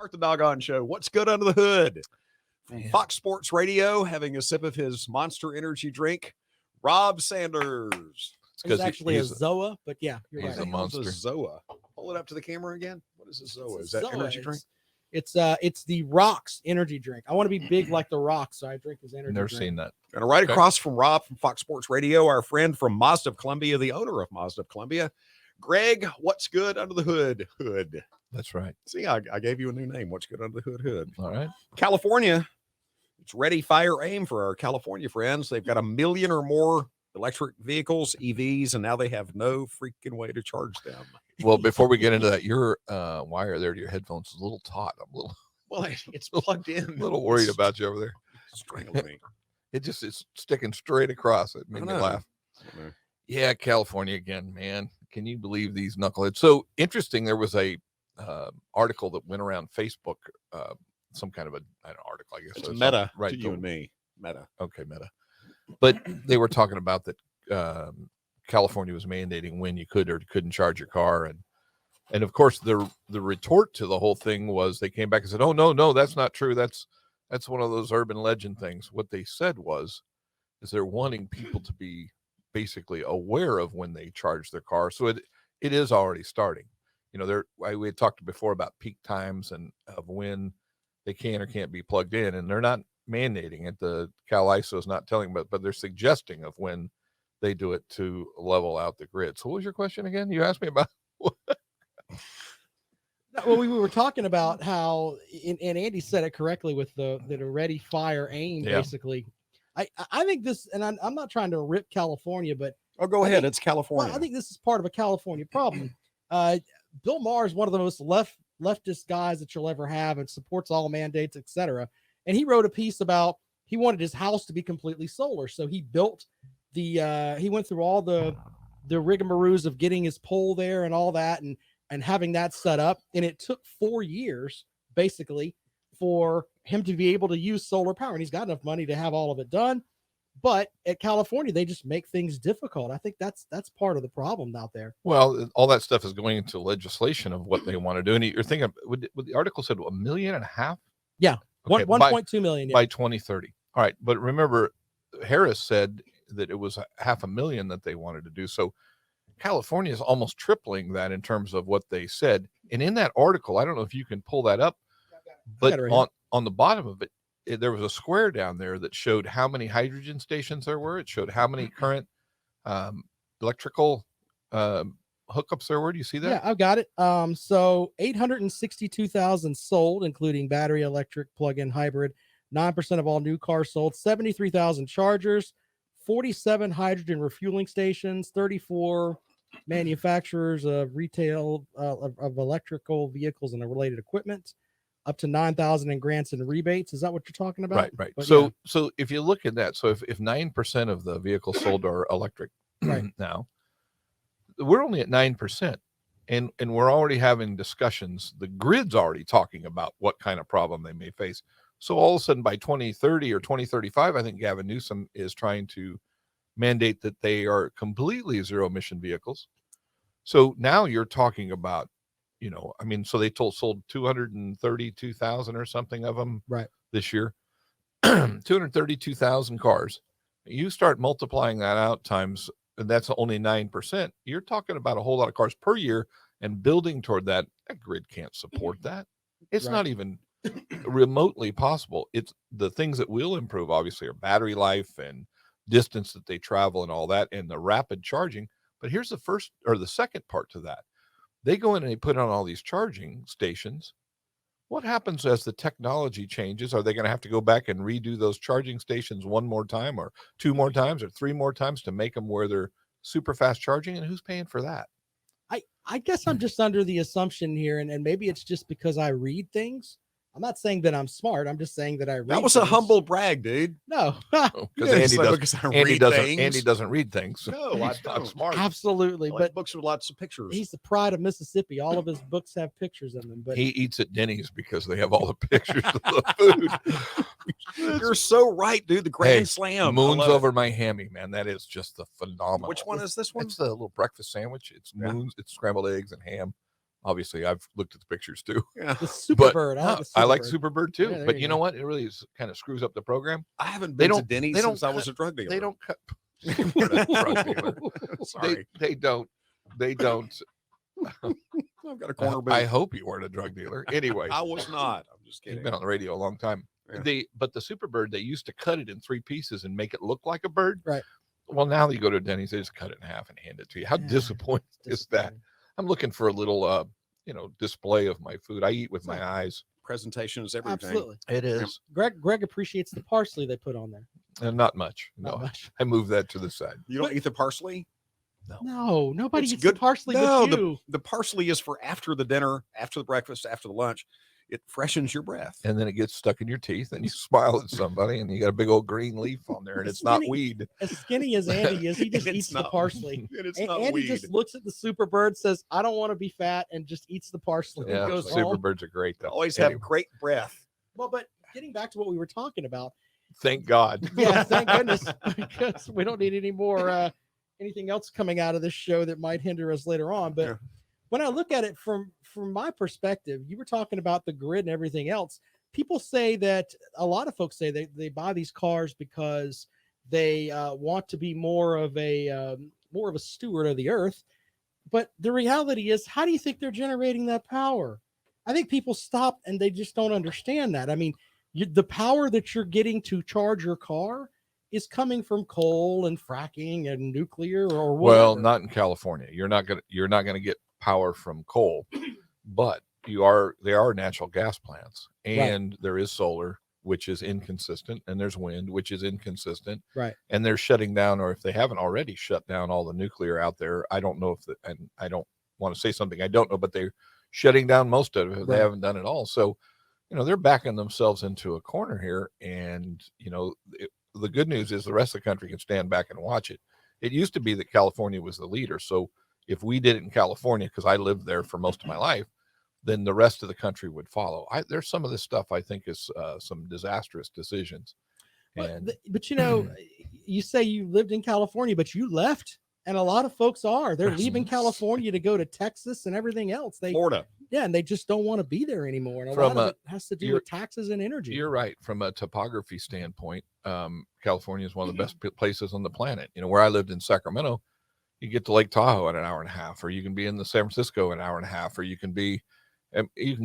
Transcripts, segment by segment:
Start the doggone show. What's good under the hood? From Man. Fox Sports Radio, having a sip of his Monster Energy drink, Rob Sanders. It's actually a Zoa, but yeah, you're he's right. a monster. Zoa. Pull it up to the camera again. What is a Zoa? It's Is that Zoa. energy drink? It's the Rocks energy drink. I want to be big like the Rocks, so I drink his energy Never drink. seen that. And right Okay. across from Rob from Fox Sports Radio, our friend from Mazda of Columbia, the owner of Mazda of Columbia, Greg. What's good under the hood? Hood. That's right. See, I gave you a new name. What's good under the hood? Hood. All right. California. It's ready, fire, aim for our California friends. They've got 1 million or more electric vehicles, EVs, and now they have no freaking way to charge them. Well, before we get into that, your wire there to your headphones is a little taut. I'm a little, Well, it's plugged in. a little worried about you over there. Strangled me. It's sticking straight across. It made me know. laugh. I know. Yeah, California again, man. Can you believe these knuckleheads? So interesting. There was a article that went around Facebook, some kind of an article, I guess. It's So meta right? to you and me. Meta. Okay, meta. But they were talking about that California was mandating when you could or couldn't charge your car, and of course the retort to the whole thing was they came back and said, "Oh no, that's not true. That's one of those urban legend things." What they said is they're wanting people to be basically aware of when they charge their car, so it is already starting. You know, we had talked before about peak times and of when they can or can't be plugged in, and they're not mandating it. The Cal ISO is not telling, but they're suggesting of when they do it to level out the grid. So what was your question again? You asked me about Well, we were talking about how, and Andy said it correctly with the ready, fire, aim. Yeah. Basically, I think this, and I'm not trying to rip California, but Oh, go ahead. It's California. I think this is part of a California problem. Bill Maher is one of the most leftist guys that you'll ever have, and supports all mandates, etc. And he wrote a piece about he wanted his house to be completely solar, so he built he went through all the rigmaroles of getting his pole there and all that, and having that set up. And it took 4 years basically for him to be able to use solar power. And he's got enough money to have all of it done. But at California, they just make things difficult. I think that's part of the problem out there. well, all that stuff is going into legislation of what they want to do. And you're thinking, what the article said, 1.5 million? Yeah. Okay, 1.2 million. Yeah. by 2030. All right. But remember, Harris said that it was 500,000 that they wanted to do. So California is almost tripling that in terms of what they said. And in that article, I don't know if you can pull that up, but got it right on the bottom of it, there was a square down there that showed how many hydrogen stations there were. It showed how many current electrical hookups there were. Do you see that? Yeah, I've got it. So 862,000 sold, including battery, electric, plug-in hybrid. 9% of all new cars sold. 73,000 chargers. 47 hydrogen refueling stations. 34 manufacturers of retail of electrical vehicles and related equipment. Up to 9,000 in grants and rebates. Is that what you're talking about? Right. But So yeah. so if you look at that, so if 9% of the vehicles sold are electric Right. now, we're only at 9%. And we're already having discussions. The grid's already talking about what kind of problem they may face. So all of a sudden by 2030 or 2035, I think Gavin Newsom is trying to mandate that they are completely zero emission vehicles. So now you're talking about, so they sold 232,000 or something of them Right. this year, 232,000 cars. You start multiplying that out times, and that's only 9%. You're talking about a whole lot of cars per year, and building toward that grid can't support that. It's Right. not even remotely possible. It's the things that will improve, obviously, are battery life and distance that they travel and all that, and the rapid charging. But here's the second part to that. They go in and they put on all these charging stations. What happens as the technology changes? Are they going to have to go back and redo those charging stations one more time, or two more times, or three more times to make them where they're super fast charging? And who's paying for that? I guess I'm just under the assumption here, and maybe it's just because I read things. I'm not saying that I'm smart. I'm just saying that I read. That was a things. humble brag, dude. No, Because Yeah, it's Andy, like does, because I Andy read doesn't. things. Andy doesn't read things. No, I He's not don't. smart. absolutely. I like But books with lots of pictures. he's the pride of Mississippi. All of his books have pictures in them. But He eats at Denny's because they have all the pictures of the food. You're so right, dude. The Grand Hey, Slam. I Moon's love it. over my hammy, man. That is just the phenomenal. Which one is this one? It's the little breakfast sandwich. It's Yeah. Moon's. It's scrambled eggs and ham Obviously, I've looked at the pictures too. Yeah. The But Superbird. I like Superbird. Superbird too. Yeah, there But you you go. know what? It really kind of screws up the program. I haven't They been to don't- Denny's they don't since I was a drug dealer. They don't cut. drug dealer. They Sorry. they don't. They don't. I've got a corner booth. I hope you weren't a drug dealer. Anyway, I was not. I'm just you've kidding. been on the radio a long time. Yeah. But the Superbird, they used to cut it in 3 pieces and make it look like a bird. Right. Well, now you go to Denny's, they just cut it in half and hand it to you. How Yeah, disappointing is that? I'm looking for a little, display of my food. I eat with my eyes. Presentation is everything. Absolutely. It is, Greg appreciates the parsley they put on there. and not much. Not No, much. I move that to the side. You don't eat the parsley? No, nobody It's eats good- the parsley No, but you. the parsley is for after the dinner, after the breakfast, after the lunch. It freshens your breath. And then it gets stuck in your teeth, and you smile at somebody, and you got a big old green leaf on there, and it's not Skinny. weed. As skinny as Andy is, he just It's eats the not- parsley. And it's And not Andy weed. just looks at the Superbird, says, "I don't want to be fat," and just eats the parsley Yeah, and goes home. Superbirds are great though. Always have Anyway, great breath. Well, but getting back to what we were talking about, thank God. yeah, thank goodness, because we don't need any more anything else coming out of this show that might hinder us later on. But Yeah. when I look at it from my perspective, you were talking about the grid and everything else. People say that a lot of folks say they buy these cars because they want to be more of a steward of the earth. But the reality is, how do you think they're generating that power? I think people stop and they just don't understand that. I mean, the power that you're getting to charge your car is coming from coal and fracking and nuclear or whatever. Well, not in California. You're not gonna get power from coal, but they are natural gas plants, and there is solar, which is inconsistent, and there's wind, which is inconsistent, Right. And they're shutting down, or if they haven't already shut down all the nuclear out there, I don't know and I don't want to say something I don't know, but they're shutting down most of it. They Right. haven't done it all, so they're backing themselves into a corner here, and the good news is the rest of the country can stand back and watch it. It used to be that California was the leader. So if we did it in California, because I lived there for most of my life, then the rest of the country would follow. There's some of this stuff I think is some disastrous decisions. And But you say you lived in California, but you left, and a lot of folks are. They're leaving California to go to Texas and everything else. Florida. And they just don't want to be there anymore. And a From lot of it has to do with taxes and energy. You're right. From a topography standpoint, California is one of the best places on the planet. Where I lived in Sacramento, you get to Lake Tahoe in an hour and a half, or you can be in the San Francisco in an hour and a half, or you can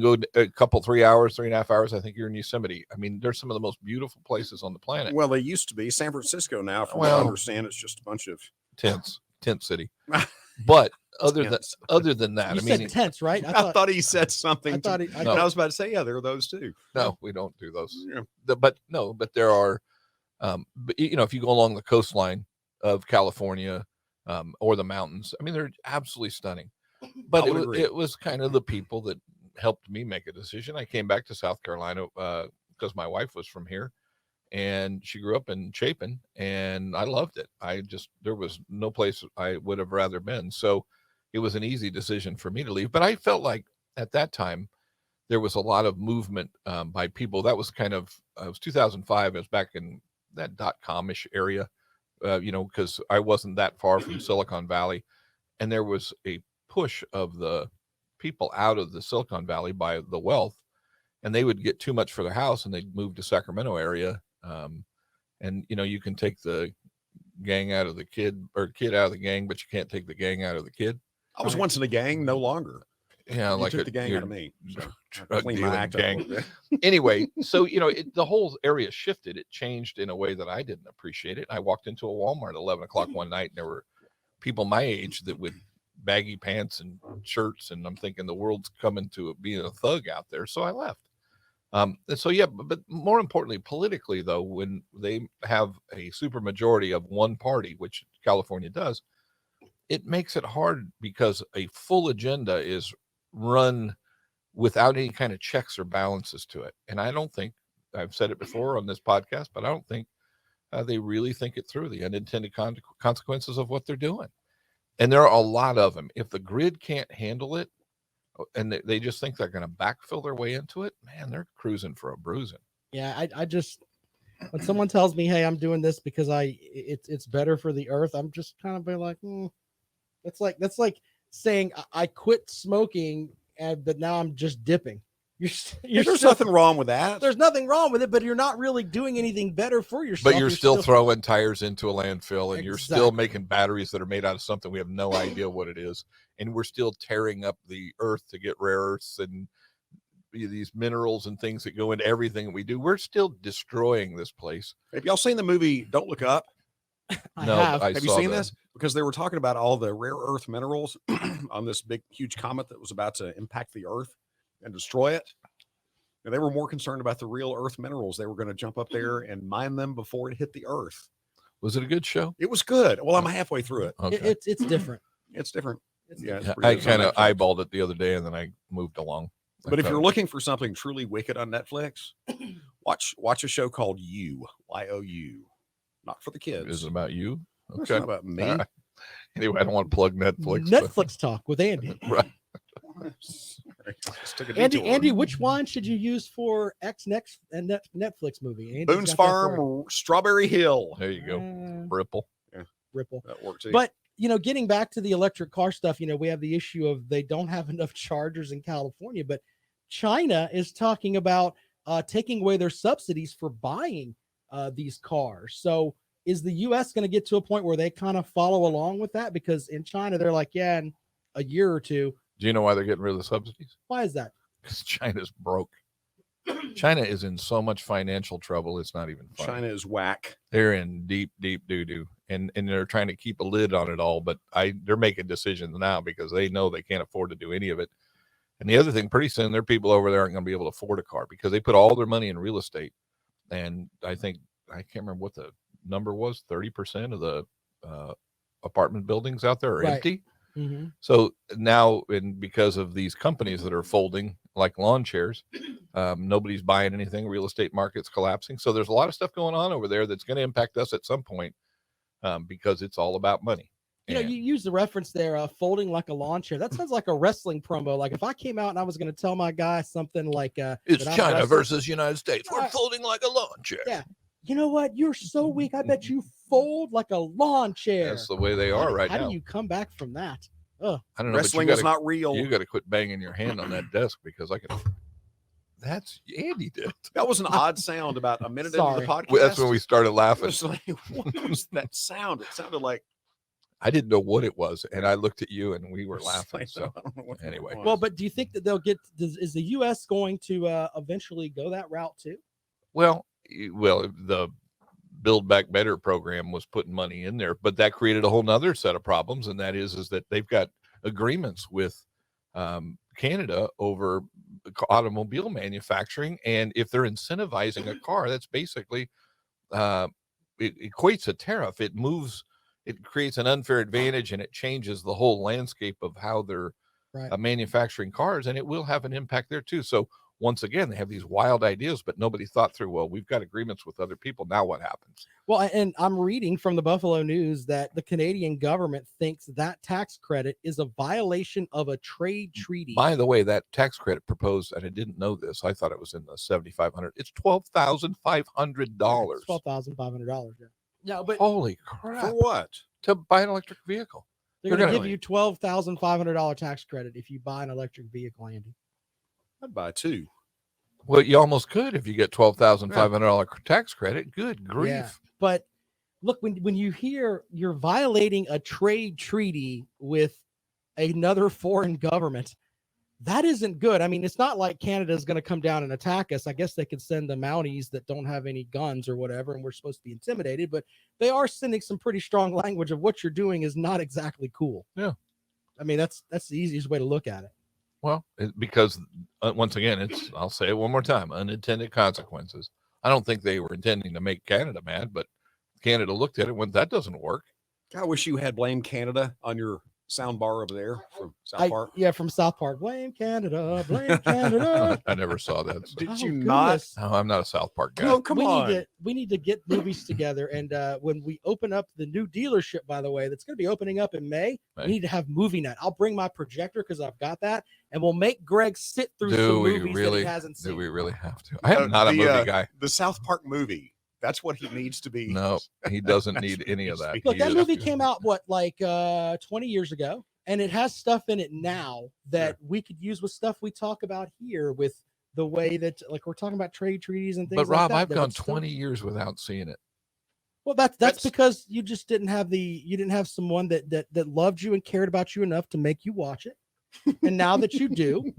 go a couple, 3 hours, 3.5 hours. I think you're in Yosemite. I mean, there's some of the most beautiful places on the planet. Well, they used to be. San Francisco now, from what I understand, it's just a bunch of tent city. But other Tents. than that, You I mean, said tents, right? I thought he said something. I thought and No. I was about to say, yeah, there are those too. no, we don't do those. Yeah. But there are, if you go along the coastline of California, or the mountains, I mean, they're absolutely stunning. But I would agree. it was kind of the people that helped me make a decision. I came back to South Carolina because my wife was from here, and she grew up in Chapin, and I loved it. There was no place I would have rather been. So it was an easy decision for me to leave. But I felt like at that time there was a lot of movement by people. That was it was 2005. It was back in that .com-ish area, because I wasn't that far from Silicon Valley, and there was a push of the people out of the Silicon Valley by the wealth, and they would get too much for their house and they'd move to Sacramento area. And you can take the gang out of the kid, or kid out of the gang, but you can't take the gang out of the kid. I was once in a gang, no longer. Yeah, You like took the gang you're out of me. So drug clean my dealing act up a gang. little bit. Anyway, so the whole area shifted. It changed in a way that I didn't appreciate it. I walked into a Walmart at 11 o'clock one night, and there were people my age that would baggy pants and shirts, and I'm thinking the world's coming to being a thug out there. So I left. And so but more importantly, politically though, when they have a super majority of one party, which California does, it makes it hard because a full agenda is run without any kind of checks or balances to it. And I don't think, I've said it before on this podcast, but I don't think they really think it through, the unintended consequences of what they're doing. And there are a lot of them. If the grid can't handle it, and they just think they're going to backfill their way into it, man, they're cruising for a bruising. Yeah, I just, when someone tells me, "Hey, I'm doing this because it's better for the earth," I'm just kind of be like, that's like saying I quit smoking but now I'm just dipping. There's still- nothing wrong with that. There's nothing wrong with it, but you're not really doing anything better for yourself. But you're still throwing tires into a landfill, and you're still Exactly. making batteries that are made out of something we have no idea what it is. And we're still tearing up the earth to get rare earths and these minerals and things that go into everything that we do. We're still destroying this place. Have y'all seen the movie Don't Look Up? I No, have. I Have you saw seen that. this? Because they were talking about all the rare earth minerals on this big, huge comet that was about to impact the earth and destroy it. And they were more concerned about the real earth minerals. They were going to jump up there and mine them before it hit the earth. Was it a good show? It was good. Well, I'm halfway through it. Okay. It's different. It's different. Yeah, it's Yeah, pretty I good. It's on kind of Netflix. eyeballed it the other day, and then I moved along. But if I you're thought- looking for something truly wicked on Netflix, watch a show called You, Y-O-U. Not for the kids. is it about you? It's Okay. not about me. All right. Anyway, I don't want to plug Netflix. but- Netflix talk with Andy. Right. Sorry, just took a Andy, detour. Andy, which wine should you use for next and Netflix movie? Andy's Boone's got that for Farm, Strawberry Hill. There you you. go. Ripple. Ripple. That worked too. But getting back to the electric car stuff, we have the issue of they don't have enough chargers in California, but China is talking about taking away their subsidies for buying these cars. So is the U.S. going to get to a point where they kind of follow along with that? Because in China, they're like, yeah, in a year or two. Do you know why they're getting rid of the subsidies? Why is that? Because China's broke. China is in so much financial trouble. It's not even funny. China is whack. They're in deep doo-doo, and they're trying to keep a lid on it all. But they're making decisions now because they know they can't afford to do any of it. And the other thing, pretty soon, their people over there aren't going to be able to afford a car because they put all their money in real estate. And I can't remember what the number was. 30% of the apartment buildings out there are Right. empty. Mm-hmm. So now, and because of these companies that are folding like lawn chairs, nobody's buying anything. Real estate market's collapsing. So there's a lot of stuff going on over there that's going to impact us at some point because it's all about money. You use the reference there, folding like a lawn chair. That sounds like a wrestling promo. Like if I came out and I was going to tell my guy something like, It's that I'm China wrestling- versus United States. We're Right. folding like a lawn chair. Yeah. You know what? You're so weak. I bet you fold like a lawn chair. That's the way they are right How now. do you come back from that? I don't know. Wrestling but is not real. you got to quit banging your hand on that desk because I can. That's Andy did. That was an odd sound about a minute into Sorry. the podcast. Well, that's when we started It laughing. was like, what was that sound? It sounded like I didn't know what it was, and I looked at you, and we were laughing. I So don't know what that anyway. was. Well, but do you think that they'll get? Is the U.S. going to eventually go that route too? Well, the Build Back Better program was putting money in there, but that created a whole nother set of problems, and that is that they've got agreements with Canada over automobile manufacturing, and if they're incentivizing a car, that's basically it equates a tariff. It creates an unfair advantage, and it changes the whole landscape of how they're Right. manufacturing cars, and it will have an impact there too. So once again, they have these wild ideas, but nobody thought through, well, we've got agreements with other people. Now what happens? Well, and I'm reading from the Buffalo News that the Canadian government thinks that tax credit is a violation of a trade treaty. By the way, that tax credit proposed, and I didn't know this, I thought it was in the $7,500. It's $12,500. $12,500. Yeah. Yeah, but Holy for crap. what? To buy an electric vehicle. they're going to gonna- give you $12,500 tax credit if you buy an electric vehicle, Andy. I'd buy two. Well, you almost could if you get $12,500 tax credit. Good grief. Yeah. But look, when you hear you're violating a trade treaty with another foreign government, that isn't good. I mean, it's not like Canada is going to come down and attack us. I guess they could send the Mounties that don't have any guns or whatever, and we're supposed to be intimidated, but they are sending some pretty strong language of what you're doing is not exactly cool. Yeah. I mean, that's the easiest way to look at it. Well, because once again, I'll say it one more time, unintended consequences. I don't think they were intending to make Canada mad, but Canada looked at it and went, that doesn't work. I wish you had Blame Canada on your sound bar over there from South Park. Yeah, from South Park. Blame Canada, blame Canada. I never saw that. So. Did Oh, you not? goodness. No, I'm not a South Park guy. No, come on. We need to get movies together, and when we open up the new dealership, by the way, that's going to be opening up in May, Right. we need to have movie night. I'll bring my projector because I've got that, and we'll make Greg sit through Do some we movies that really? he hasn't Do seen. we really have to? I am not a the, movie guy. The South Park movie. That's what he needs to be. No, he doesn't That's need what any he of that. needs Look, He that is- movie came out 20 years ago, and it has stuff in it now that we could use with stuff we talk about here with the way that like we're talking about trade treaties and things But like Rob, that, I've that gone would still- 20 years without seeing it. Well, that's That's- because you just didn't have someone that loved you and cared about you enough to make you watch it. And now that you do,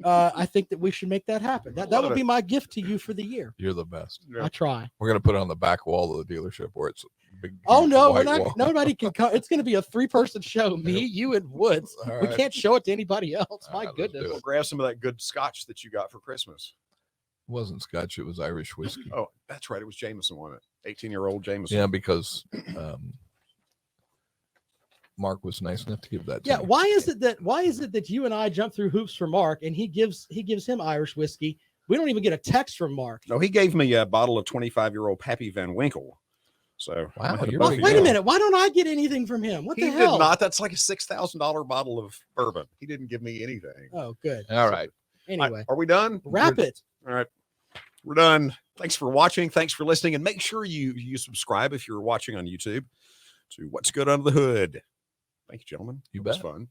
I think that we should make that happen. That Love would it. be my gift to you for the year. You're the best. Yeah. I try. We're gonna put it on the back wall of the dealership where it's a big. Oh huge no, we're white not. wall. Nobody can come. It's going to be a 3-person show. Me, you, and Woods. All We right. can't show it to anybody else. All My right, let's do goodness. Well, grab some of that good scotch that you got for Christmas. It wasn't Scotch. It was Irish whiskey. Oh, that's right. It was Jameson, wasn't it? 18-year-old Jameson. Yeah, because Mark was nice enough to give that. To Yeah. me. Why is it that you and I jump through hoops for Mark and he gives him Irish whiskey? We don't even get a text from Mark. No, he gave me a bottle of 25-year-old Pappy Van Winkle. So Wow, I'm gonna you're both big of Wait you. a minute. Why don't I get anything from him? What He the did hell? not. That's like a $6,000 bottle of bourbon. He didn't give me anything. Oh, good. All right. Anyway, Are we done? wrap We're- it. All right. We're done. Thanks for watching. Thanks for listening. And make sure you subscribe if you're watching on YouTube to What's Good Under the Hood. Thank you, gentlemen. You It was bet. fun.